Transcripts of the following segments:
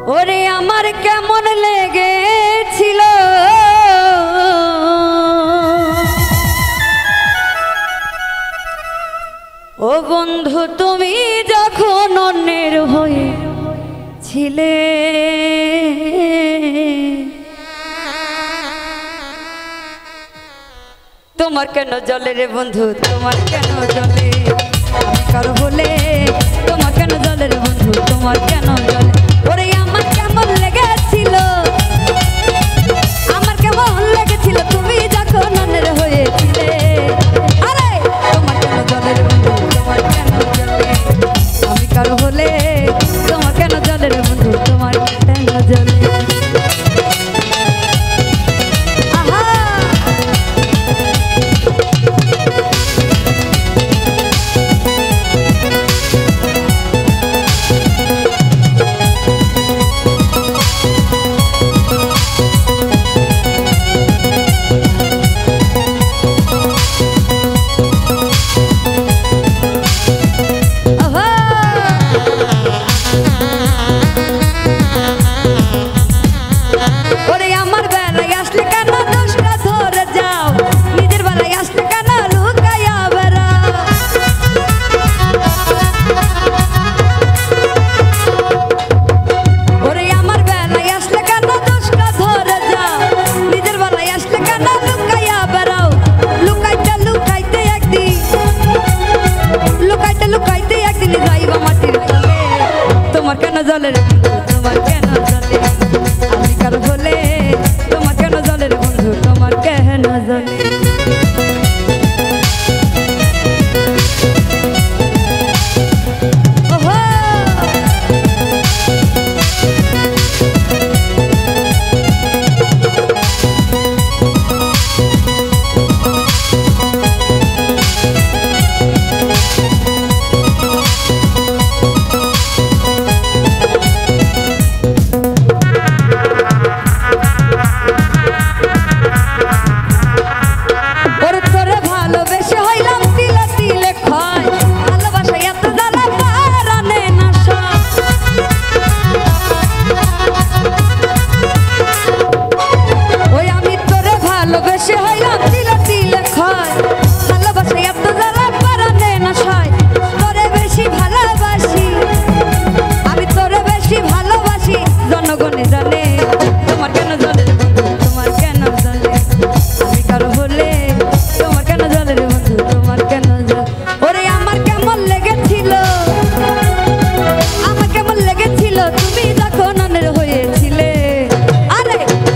ওরে আমার কেমন লেগেছিল ও বন্ধু তুমি যখন অন্যের হয়ে ছিলে তোমার কেন জলে রে বন্ধু তোমার কেন জলে আমি কারো বলে তোমার কেন জলে রে বন্ধু তোমার কেন জলে ওরে আমার কেমন লেগেছিল তুমি যখন অন্যের হয়েছিলে আরে তোমার কেন জলে রে বন্ধু তোমার কেন জলে আমি কারো বলে তোমার কেন জলে রে বন্ধু তোমার কেন জলে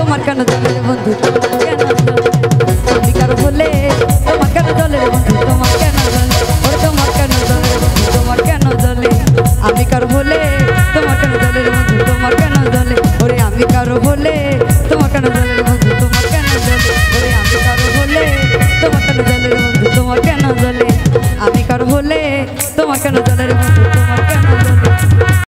তোমার কেন জলে রে বন্ধু তোমার কেন জলে আমি কারো বলে তোমার কেন জলে রে বন্ধু তোমার কেন জলে আমি কারো বলে তোমার কেন জলে রে বন্ধু তোমার কেন জলে ওরে আমি কারো বলে তোমার কেন জলে